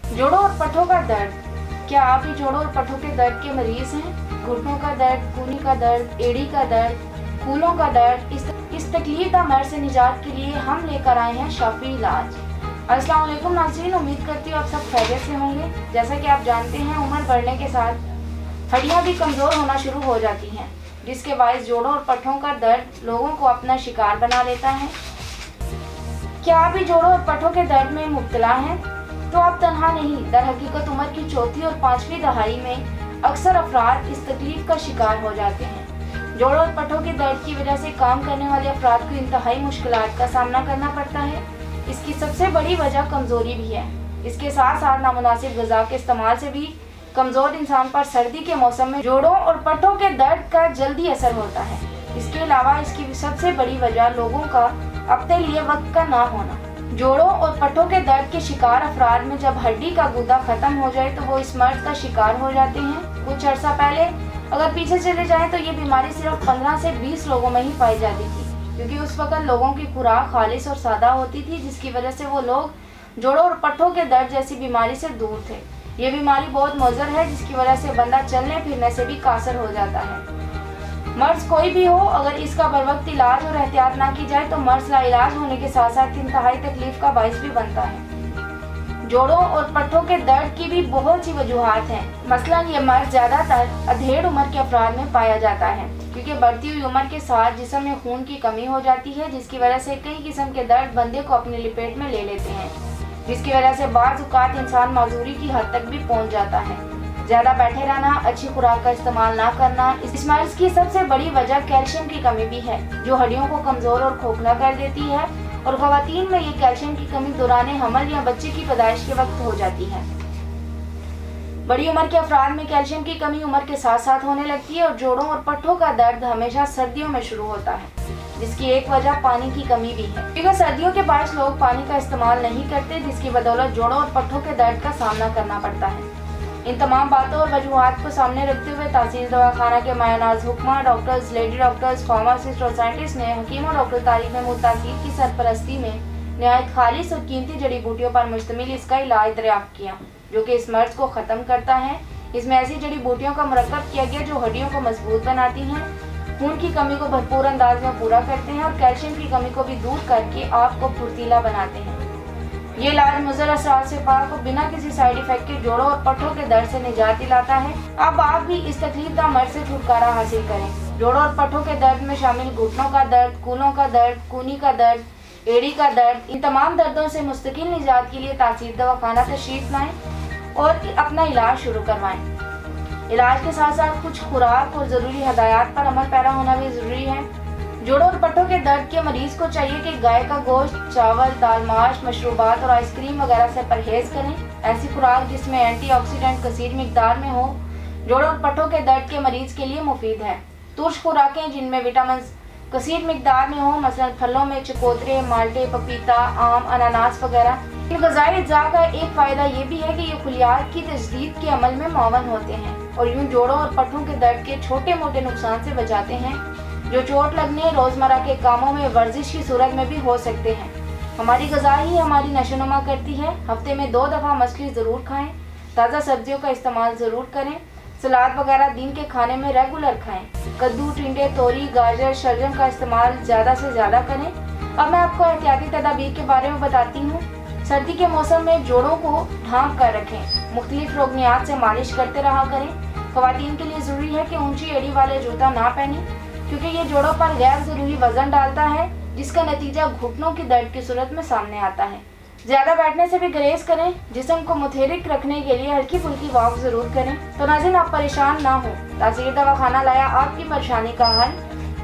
जोड़ों और पट्टों का दर्द। क्या आप भी जोड़ों और पट्टों के दर्द के मरीज हैं? घुटनों का दर्द, कूहनी का दर्द, एड़ी का दर्द, कूलों का दर्द, इस तकलीफदा मर्ज से निजात के लिए हम लेकर आए हैं शाफी इलाज। अस्सलाम वालेकुम नाज़रीन, उम्मीद करती हूँ आप सब खैरियत से होंगे। जैसा कि आप जानते हैं, उम्र बढ़ने के साथ हड्डियाँ भी कमज़ोर होना शुरू हो जाती हैं, जिसके बायस जोड़ों और पट्टों का दर्द लोगों को अपना शिकार बना लेता है। क्या आप भी जोड़ों और पट्टों के दर्द में मुब्तला हैं? तो आप तन्हा नहीं। दर हकीकत उम्र की चौथी और पांचवी दहाई में अक्सर अफराद इस तकलीफ का शिकार हो जाते हैं। जोड़ों और पट्टों के दर्द की वजह से काम करने वाले अफराद को इंतहाई मुश्किलात का सामना करना पड़ता है। इसकी सबसे बड़ी वजह कमजोरी भी है। इसके साथ साथ नामुनासिब ग़िज़ा के इस्तेमाल से भी कमजोर इंसान पर सर्दी के मौसम में जोड़ों और पट्टों के दर्द का जल्दी असर होता है। इसके अलावा इसकी सबसे बड़ी वजह लोगों का अपने लिए वक्त का ना होना। जोड़ों और पट्टों के दर्द के शिकार अफराद में जब हड्डी का गुदा खत्म हो जाए तो वो इस मर्ज का शिकार हो जाते हैं। कुछ अर्सा पहले अगर पीछे चले जाएं तो ये बीमारी सिर्फ 15 से 20 लोगों में ही पाई जाती थी, क्योंकि उस वक्त लोगों की खुराक खालिस और सादा होती थी, जिसकी वजह से वो लोग जोड़ों और पट्टों के दर्द जैसी बीमारी से दूर थे। ये बीमारी बहुत मुज़र है, जिसकी वजह से बंदा चलने फिरने से भी कासर हो जाता है। मर्ज कोई भी हो, अगर इसका बरवक्त इलाज और एहतियात ना की जाए तो मर्ज लाइलाज होने के साथ साथ इंतहाई तकलीफ का बाइस भी बनता है। जोड़ों और पट्टों के दर्द की भी बहुत सी वजूहात हैं। मसलन ये मर्ज ज़्यादातर अधेड़ उम्र के अफराद में पाया जाता है, क्योंकि बढ़ती हुई उम्र के साथ जिस्म में खून की कमी हो जाती है, जिसकी वजह से कई किस्म के दर्द बंदे को अपनी लपेट में ले लेते हैं, जिसकी वजह से बाज़ औक़ात इंसान माजूरी की हद तक भी पहुँच जाता है। ज़्यादा बैठे रहना, अच्छी खुराक का इस्तेमाल ना करना। इस मर्ज की सबसे बड़ी वजह कैल्शियम की कमी भी है, जो हड्डियों को कमज़ोर और खोखला कर देती है, और ख़वातीन में ये कैल्शियम की कमी दौरान हमल या बच्चे की पैदाइश के वक्त हो जाती है। बड़ी उम्र के अफराद में कैल्शियम की कमी उम्र के साथ साथ होने लगती है, और जोड़ों और पट्टों का दर्द हमेशा सर्दियों में शुरू होता है, जिसकी एक वजह पानी की कमी भी है, क्योंकि सर्दियों के बायस लोग पानी का इस्तेमाल नहीं करते, जिसकी बदौलत जोड़ों और पट्टों के दर्द का सामना करना पड़ता है। इन तमाम बातों और वजूहात को सामने रखते हुए तहसील दवाखाना के मायनाज हुक्मा, डॉक्टर्स, लेडी डॉक्टर्स, फार्मासिस्ट और साइंटिस्ट ने हकीम और डॉक्टर तारीफ महमूद तासीर की सरपरस्ती में नहायत खालिस और कीमती जड़ी बूटियों पर मुश्तमिल इसका इलाज दरियाफ्त किया, जो कि इस मर्ज को ख़त्म करता है। इसमें ऐसी जड़ी बूटियों का मुरक्कब किया गया जो हड्डियों को मजबूत बनाती हैं, खून की कमी को भरपूर अंदाज में पूरा करते हैं, और कैल्शियम की कमी को भी दूर करके आपको फुर्तीला बनाते हैं। ये इलाज मुज़र असरार से पाक और बिना किसी साइड इफेक्ट के जोड़ों और पट्टों के दर्द से निजात दिलाता है। अब आप भी इस तकलीफदा मर्ज से छुटकारा हासिल करें। जोड़ों और पट्टों के दर्द में शामिल घुटनों का दर्द, कूलों का दर्द, कूहनी का दर्द, एड़ी का दर्द, इन तमाम दर्दों से मुस्तकिल निजात के लिए तहसील दवाखाना तशरीफ लाएं और अपना इलाज शुरू करवाएं। इलाज के साथ साथ कुछ खुराक और ज़रूरी हदायत पर अमल पैरा होना भी ज़रूरी है। जोड़ों और पट्टों के दर्द के मरीज को चाहिए कि गाय का गोश्त, चावल, दाल, माश, मशरूबात और आइसक्रीम वगैरह से परहेज करें। ऐसी खुराक जिसमें एंटीऑक्सीडेंट कसीर मिकदार में हो, जोड़ों और पट्टों के दर्द के मरीज के लिए मुफीद है। तुर्श खुराकें जिनमें विटामिन कसीर मिकदार में हो, मसलन फलों में चकोतरे, माल्टे, पपीता, आम, अनानास वगैरह। इन ग़िज़ाई अज्जा का एक फ़ायदा ये भी है कि ये खुलियात की तजदीद के अमल में मुआवन होते हैं, और यूँ जोड़ों और पट्टों के दर्द के छोटे मोटे नुकसान से बचाते हैं, जो चोट लगने, रोज़मर्रा के कामों में, वर्जिश की सूरत में भी हो सकते हैं। हमारी ग़िज़ा ही हमारी नशोनुमा करती है। हफ्ते में 2 दफ़ा मछली ज़रूर खाएं, ताज़ा सब्जियों का इस्तेमाल ज़रूर करें, सलाद वगैरह दिन के खाने में रेगुलर खाएं। कद्दू, टिंडे, तोरी, गाजर, शलजम का इस्तेमाल ज़्यादा से ज़्यादा करें। अब मैं आपको एहतियाती तदाबीर के बारे में बताती हूँ। सर्दी के मौसम में जोड़ों को ढाँप कर रखें। मुख्तलिफ रोगनियात से मालिश करते रहा करें। ख़वातीन के लिए ज़रूरी है कि ऊंची एड़ी वाले जूता ना पहनें, क्योंकि ये जोड़ों पर गैर ज़रूरी वज़न डालता है, जिसका नतीजा घुटनों की दर्द की सूरत में सामने आता है। ज़्यादा बैठने से भी गुरेज करें। जिस्म को मुतहरिक रखने के लिए हल्की फुल्की वॉक ज़रूर करें। तो नाज़रीन, आप परेशान ना हो, तहसील दवाखाना लाया आपकी परेशानी का हल।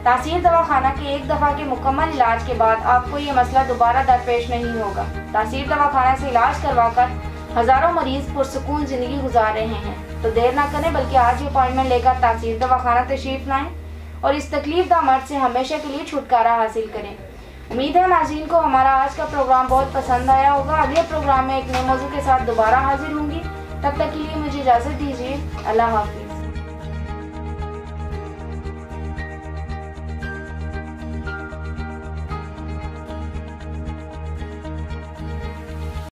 तहसील दवाखाना के एक दफ़ा के मुकम्मल इलाज के बाद आपको ये मसला दोबारा दरपेश नहीं होगा। तहसील दवाखाना से इलाज करवाकर हज़ारों मरीज पुरसुकून ज़िंदगी गुजार रहे हैं। तो देर ना करें, बल्कि आज ही अपॉइंटमेंट लेकर तहसील दवाखाना तशरीफ लाएं और इस तकलीफदा मर्ज से हमेशा के लिए छुटकारा हासिल करें। उम्मीद है नाज़रीन को हमारा आज का प्रोग्राम बहुत पसंद आया होगा। अगले प्रोग्राम में एक नए मौजू के साथ दोबारा हाजिर होंगी। तब तक के लिए मुझे इजाज़त दीजिए। अल्लाह हाफ़िज़।